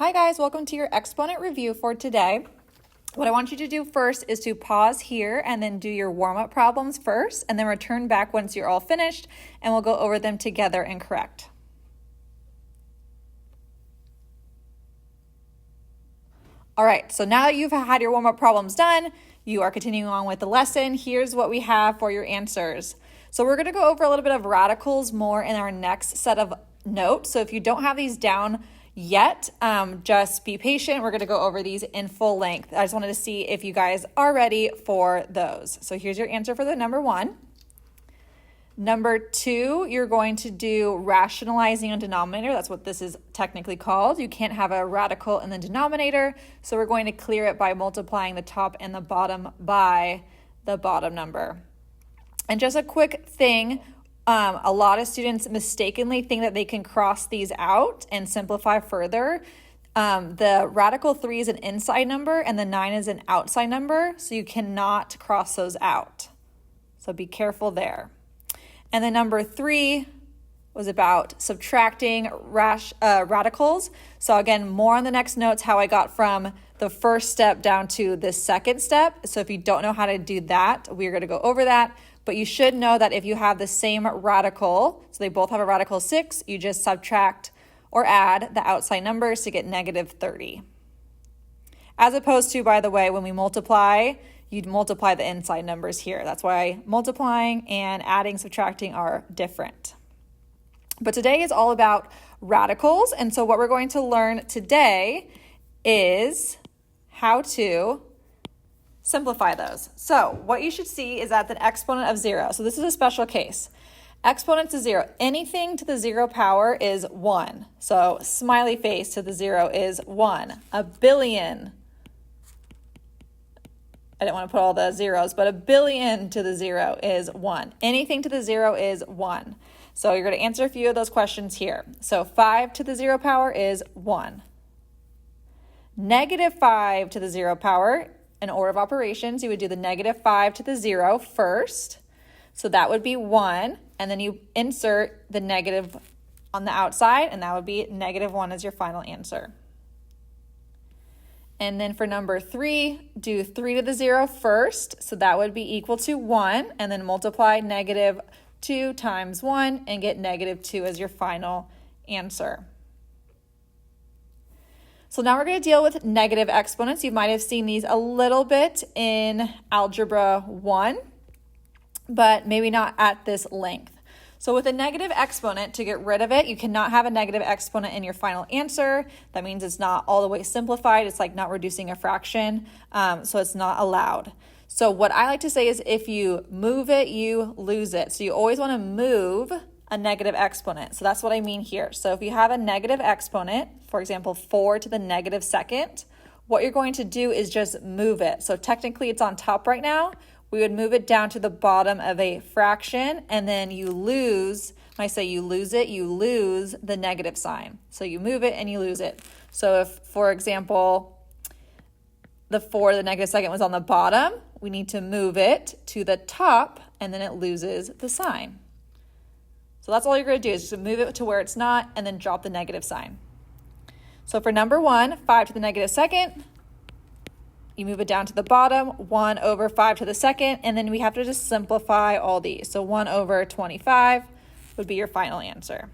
Hi guys, welcome to your Exponent review for today. What I want you to do first is to pause here and then do your warm-up problems first, and then return back once you're all finished, and we'll go over them together and correct. All right, so now that you've had your warm-up problems done, you are continuing on with the lesson. Here's what we have for your answers. So we're gonna go over a little bit of radicals more in our next set of notes. So if you don't have these down yet, just be patient. We're going to go over these in full length. I just wanted to see if you guys are ready for those. So here's your answer for the number one. Number two, you're going to do rationalizing on denominator. That's what this is technically called. You can't have a radical in the denominator, so we're going to clear it by multiplying the top and the bottom by the bottom number. And just a quick thing, a lot of students mistakenly think that they can cross these out and simplify further. The radical 3 is an inside number and the 9 is an outside number, so you cannot cross those out. So be careful there. And then number 3 was about subtracting radicals. So again, more on the next notes, how I got from the first step down to the second step. So if you don't know how to do that, we're going to go over that. But you should know that if you have the same radical, so they both have a radical 6, you just subtract or add the outside numbers to get negative 30. As opposed to, by the way, when we multiply, you'd multiply the inside numbers here. That's why multiplying and adding, subtracting are different. But today is all about radicals. And so what we're going to learn today is how to simplify those. So what you should see is that the exponent of 0. So this is a special case. Exponent to 0. Anything to the 0 power is 1. So smiley face to the 0 is 1. A billion. I didn't want to put all the zeros, but a billion to the 0 is 1. Anything to the 0 is 1. So you're going to answer a few of those questions here. So 5 to the 0 power is 1. Negative 5 to the 0 power, in order of operations, you would do the negative 5 to the 0 first. So that would be 1. And then you insert the negative on the outside, and that would be negative 1 as your final answer. And then for number 3, do 3 to the 0 first. So that would be equal to 1. And then multiply negative 2 times 1 and get negative 2 as your final answer. So now we're going to deal with negative exponents. You might have seen these a little bit in Algebra 1, but maybe not at this length. So with a negative exponent, to get rid of it, you cannot have a negative exponent in your final answer. That means it's not all the way simplified. It's like not reducing a fraction, so it's not allowed. So what I like to say is if you move it, you lose it. So you always want to move a negative exponent. So that's what I mean here. So if you have a negative exponent, for example, 4 to the negative second, what you're going to do is just move it. So technically it's on top right now. We would move it down to the bottom of a fraction, and then you lose, when I say you lose it, you lose the negative sign. So you move it and you lose it. So if, for example, the 4 to the negative second was on the bottom, we need to move it to the top, and then it loses the sign. So that's all you're going to do is just move it to where it's not and then drop the negative sign. So for number 1, 5 to the negative second, you move it down to the bottom, 1 over 5 to the second, and then we have to just simplify all these. So 1 over 25 would be your final answer.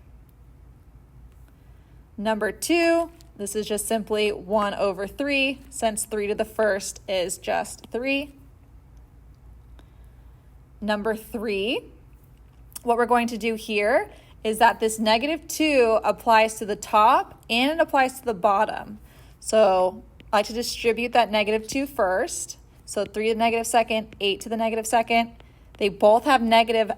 Number 2, this is just simply 1 over 3, since 3 to the first is just 3. Number 3, what we're going to do here is that this negative 2 applies to the top and it applies to the bottom. So I like to distribute that negative 2 first. So 3 to the negative second, 8 to the negative second. They both have negative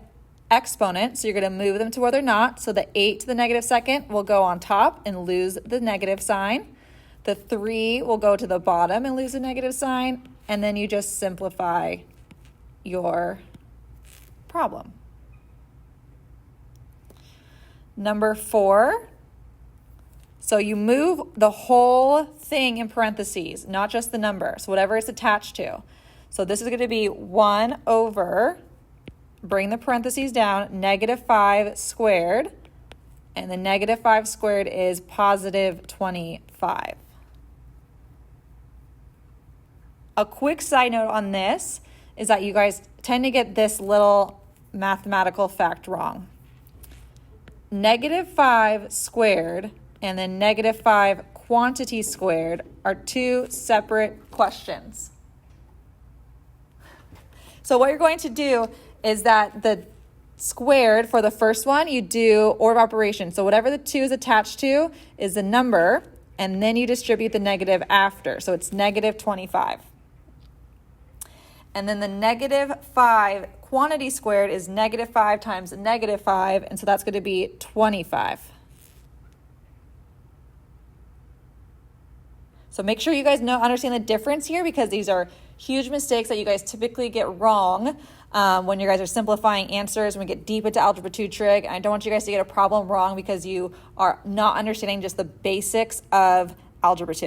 exponents, so you're going to move them to where they're not. So the 8 to the negative second will go on top and lose the negative sign. The 3 will go to the bottom and lose the negative sign. And then you just simplify your problem. Number 4, so you move the whole thing in parentheses, not just the number, so whatever it's attached to. So this is going to be 1 over, bring the parentheses down, negative 5 squared, and the negative 5 squared is positive 25. A quick side note on this is that you guys tend to get this little mathematical fact wrong. Negative 5 squared and then negative 5 quantity squared are two separate questions. So what you're going to do is that the squared for the first one, you do order of operation. So whatever the 2 is attached to is the number, and then you distribute the negative after. So it's negative 25. And then the negative 5 quantity squared is negative 5 times negative 5, and so that's going to be 25. So make sure you guys understand the difference here, because these are huge mistakes that you guys typically get wrong when you guys are simplifying answers, when we get deep into Algebra 2 trig. I don't want you guys to get a problem wrong because you are not understanding just the basics of Algebra 2.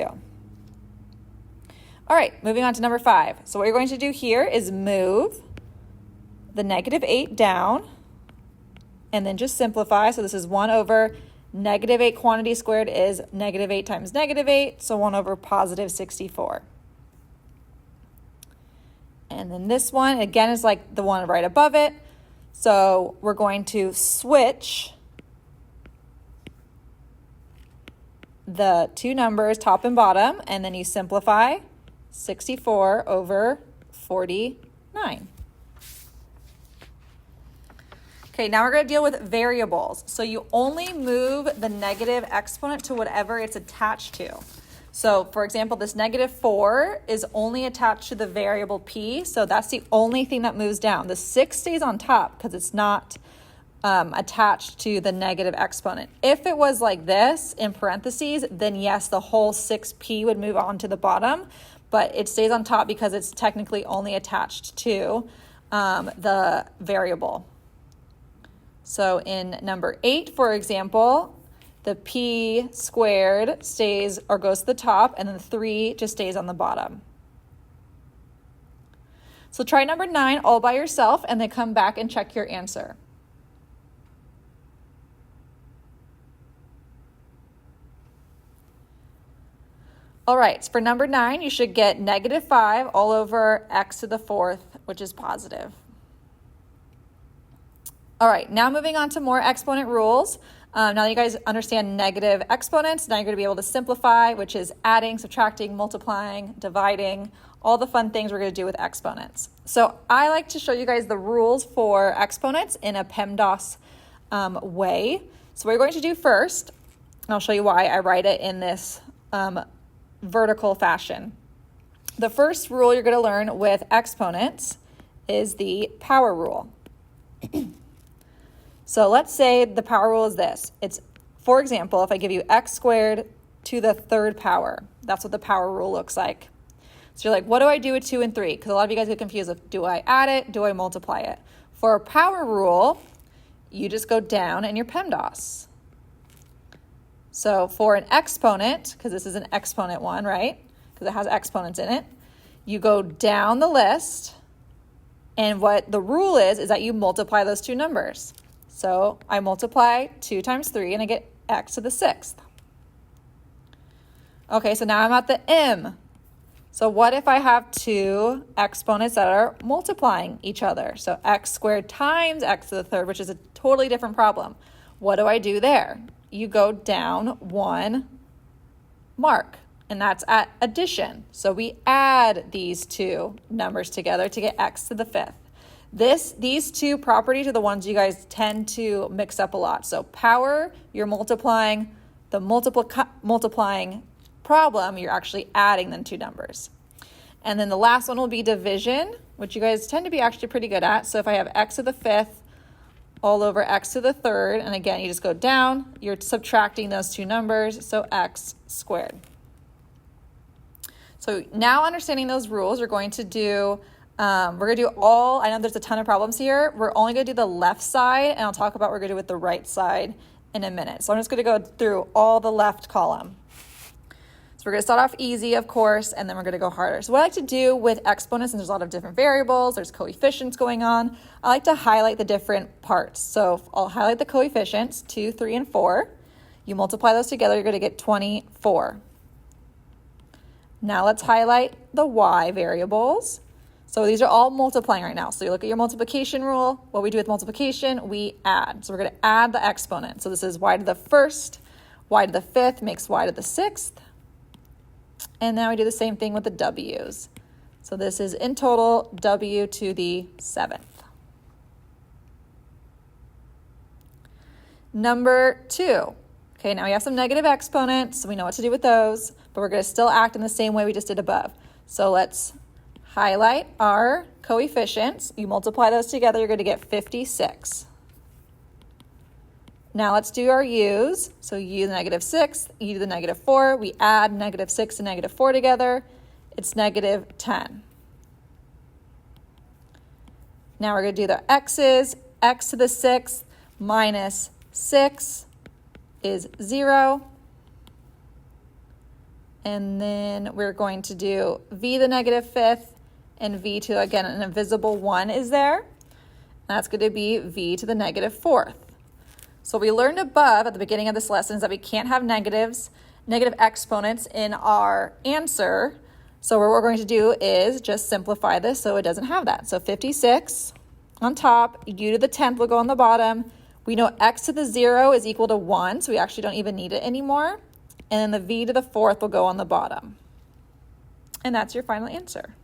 All right, moving on to number 5. So what you're going to do here is move the negative 8 down and then just simplify. So this is 1 over negative 8 quantity squared is negative 8 times negative 8, so 1 over positive 64. And then this one, again, is like the one right above it. So we're going to switch the two numbers, top and bottom, and then you simplify 64 over 49. Okay, now we're going to deal with variables. So you only move the negative exponent to whatever it's attached to. So for example, this negative 4 is only attached to the variable p, so that's the only thing that moves down. The 6 stays on top because it's not attached to the negative exponent. If it was like this in parentheses, then yes, the whole 6p would move on to the bottom, but it stays on top because it's technically only attached to the variable. So in number 8, for example, the p squared stays or goes to the top, and then the 3 just stays on the bottom. So try number 9 all by yourself and then come back and check your answer. All right, so for number 9, you should get negative 5 all over x to the 4th, which is positive. All right, now moving on to more exponent rules. Now that you guys understand negative exponents, now you're going to be able to simplify, which is adding, subtracting, multiplying, dividing, all the fun things we're going to do with exponents. So I like to show you guys the rules for exponents in a PEMDAS way. So what you're going to do first, and I'll show you why I write it in this vertical fashion. The first rule you're going to learn with exponents is the power rule. So let's say the power rule is this. It's, for example, if I give you x squared to the 3rd power, that's what the power rule looks like. So you're like, what do I do with 2 and 3? Because a lot of you guys get confused with, do I add it? Do I multiply it? For a power rule, you just go down in your PEMDAS. So for an exponent, because this is an exponent one, right? Because it has exponents in it, you go down the list, and what the rule is that you multiply those two numbers. So I multiply 2 times 3 and I get x to the 6th. Okay, so now I'm at the m. So what if I have two exponents that are multiplying each other? So x squared times x to the 3rd, which is a totally different problem. What do I do there? You go down 1 mark, and that's at addition. So we add these two numbers together to get x to the 5th. These two properties are the ones you guys tend to mix up a lot. So power, you're multiplying. The multiplying problem, you're actually adding the two numbers. And then the last one will be division, which you guys tend to be actually pretty good at. So if I have x to the 5th all over x to the 3rd, and again, you just go down, you're subtracting those two numbers, so x squared. So now understanding those rules, we're going to do I know there's a ton of problems here. We're only going to do the left side, and I'll talk about what we're going to do with the right side in a minute. So I'm just going to go through all the left column. So we're going to start off easy, of course, and then we're going to go harder. So what I like to do with exponents, and there's a lot of different variables, there's coefficients going on, I like to highlight the different parts. So I'll highlight the coefficients, 2, 3, and 4. You multiply those together, you're going to get 24. Now let's highlight the y variables. So these are all multiplying right now. So you look at your multiplication rule. What we do with multiplication, we add. So we're going to add the exponent. So this is y to the first, y to the fifth makes y to the sixth. And now we do the same thing with the w's. So this is in total w to the 7th. Number 2. Okay, now we have some negative exponents, so we know what to do with those, but we're going to still act in the same way we just did above. So let's highlight our coefficients. You multiply those together, you're going to get 56. Now let's do our u's. So u to the negative 6, e to the negative 4. We add negative 6 and negative 4 together. It's negative 10. Now we're going to do the x's. X to the 6th minus 6 is 0. And then we're going to do v to the negative 5th and v to, again, an invisible 1 is there. That's going to be v to the negative 4th. So we learned above at the beginning of this lesson is that we can't have negative exponents in our answer. So what we're going to do is just simplify this so it doesn't have that. So 56 on top, u to the 10th will go on the bottom. We know x to the 0 is equal to 1, so we actually don't even need it anymore. And then the v to the 4th will go on the bottom. And that's your final answer.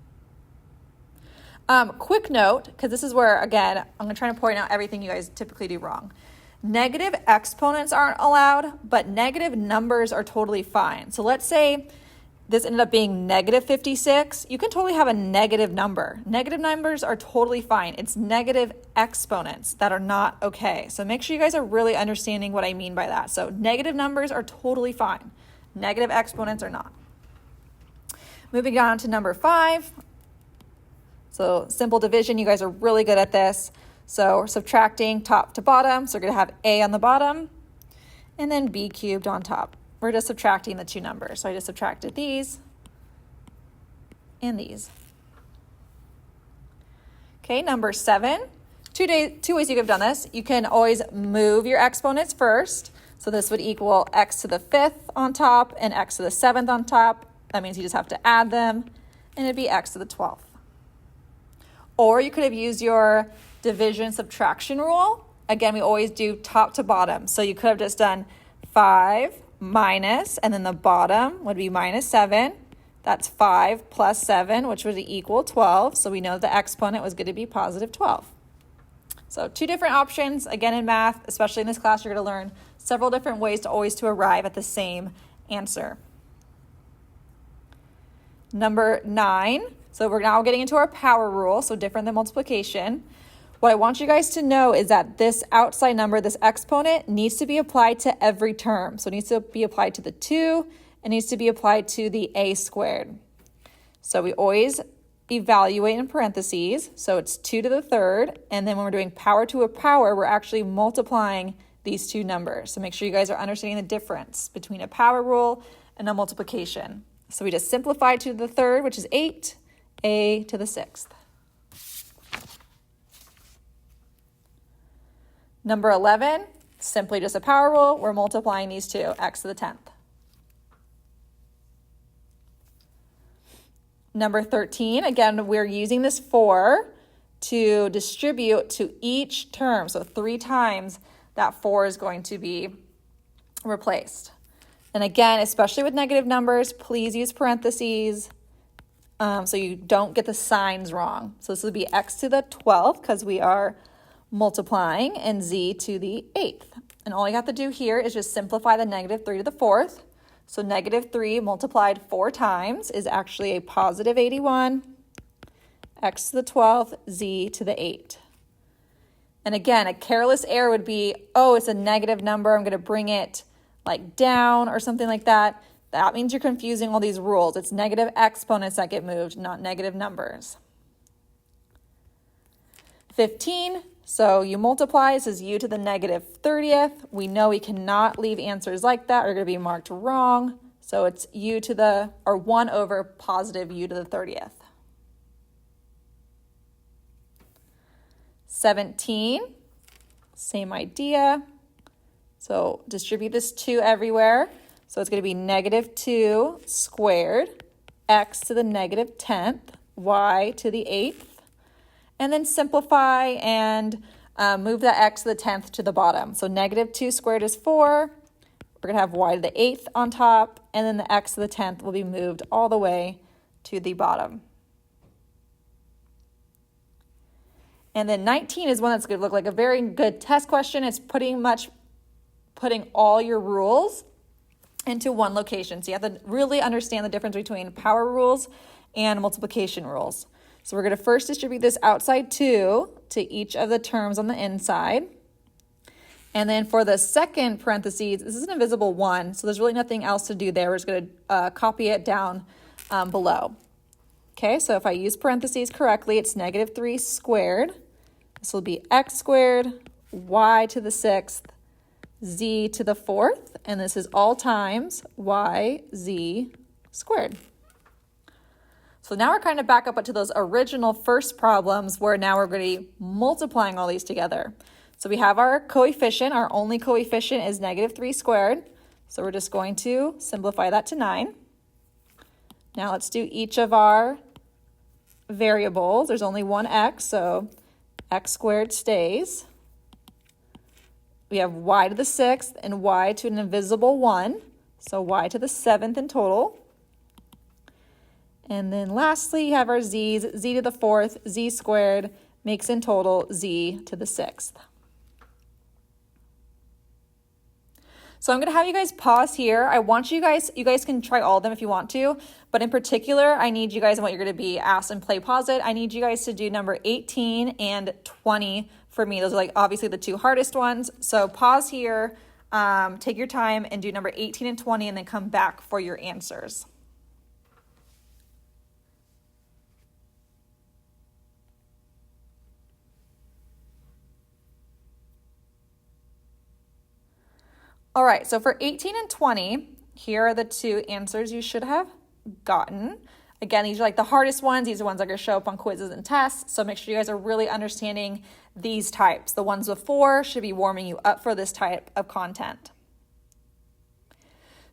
Quick note, because this is where, again, I'm going to try to point out everything you guys typically do wrong. Negative exponents aren't allowed, but negative numbers are totally fine. So let's say this ended up being negative 56. You can totally have a negative number. Negative numbers are totally fine. It's negative exponents that are not okay. So make sure you guys are really understanding what I mean by that. So negative numbers are totally fine. Negative exponents are not. Moving on to number 5. So simple division, you guys are really good at this. So we're subtracting top to bottom. So we're going to have a on the bottom and then b cubed on top. We're just subtracting the two numbers. So I just subtracted these and these. Okay, number 7. Two ways you could have done this. You can always move your exponents first. So this would equal x to the 5th on top and x to the 7th on top. That means you just have to add them, and it'd be x to the 12th. Or you could have used your division subtraction rule. Again, we always do top to bottom. So you could have just done 5 minus, and then the bottom would be minus 7. That's 5 plus 7, which would equal 12. So we know the exponent was going to be positive 12. So 2 different options. Again, in math, especially in this class, you're going to learn several different ways to arrive at the same answer. Number 9. So we're now getting into our power rule, so different than multiplication. What I want you guys to know is that this outside number, this exponent, needs to be applied to every term. So it needs to be applied to the 2. It needs to be applied to the a squared. So we always evaluate in parentheses. So it's 2 to the 3rd. And then when we're doing power to a power, we're actually multiplying these two numbers. So make sure you guys are understanding the difference between a power rule and a multiplication. So we just simplified 2 to the 3rd, which is 8, a to the 6th. Number 11, simply just a power rule. We're multiplying these two, x to the 10th. Number 13, again, we're using this 4 to distribute to each term. So 3 times that 4 is going to be replaced. And again, especially with negative numbers, please use parentheses so you don't get the signs wrong. So this would be x to the 12th because we are multiplying, and z to the 8th. And all you have to do here is just simplify the negative 3 to the 4th. So negative 3 multiplied 4 times is actually a positive 81, x to the 12th, z to the 8. And again, a careless error would be, oh, it's a negative number, I'm going to bring it like down or something like that. That means you're confusing all these rules. It's negative exponents that get moved, not negative numbers. 15, so you multiply, this is u to the negative 30th. We know we cannot leave answers like that. They're going to be marked wrong. So it's u to the, or 1 over positive u to the 30th. 17, same idea. So distribute this 2 everywhere. So it's going to be negative 2 squared, x to the negative 10th, y to the 8th. And then simplify and move that x to the 10th to the bottom. So negative 2 squared is 4. We're going to have y to the 8th on top, and then the x to the 10th will be moved all the way to the bottom. And then 19 is one that's going to look like a very good test question. It's pretty much putting all your rules into one location. So you have to really understand the difference between power rules and multiplication rules. So we're going to first distribute this outside 2 to each of the terms on the inside. And then for the second parentheses, this is an invisible 1, so there's really nothing else to do there. We're just going to copy it down below. Okay, so if I use parentheses correctly, it's negative 3 squared. This will be x squared, y to the 6th, z to the 4th, and this is all times y, z squared. So now we're kind of back up to those original first problems where now we're going to be multiplying all these together. So we have our coefficient. Our only coefficient is negative 3 squared. So we're just going to simplify that to 9. Now let's do each of our variables. There's only one x, so x squared stays. We have y to the 6th and y to an invisible 1, so y to the 7th in total. And then lastly, you have our z's, z to the 4th, z squared makes in total z to the 6th. So I'm going to have you guys pause here. I want you guys can try all of them if you want to, but in particular, I need you guys, and what you're going to be asked and play pause it, I need you guys to do number 18 and 20 for me. Those are like obviously the 2 hardest ones. So pause here, take your time and do number 18 and 20 and then come back for your answers. All right, so for 18 and 20, here are the 2 answers you should have gotten. Again, these are like the hardest ones. These are ones that are going to show up on quizzes and tests. So make sure you guys are really understanding these types. The ones before should be warming you up for this type of content.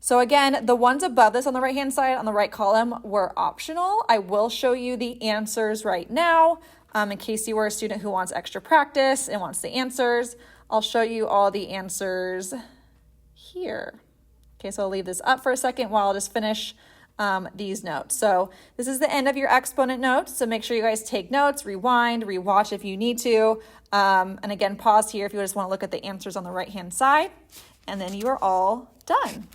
So again, the ones above this on the right-hand side, on the right column, were optional. I will show you the answers right now. In case you were a student who wants extra practice and wants the answers, I'll show you all the answers here. Okay, so I'll leave this up for a second while I'll just finish these notes. So this is the end of your exponent notes. So make sure you guys take notes, rewind, rewatch if you need to. And again, pause here if you just want to look at the answers on the right-hand side. And then you are all done.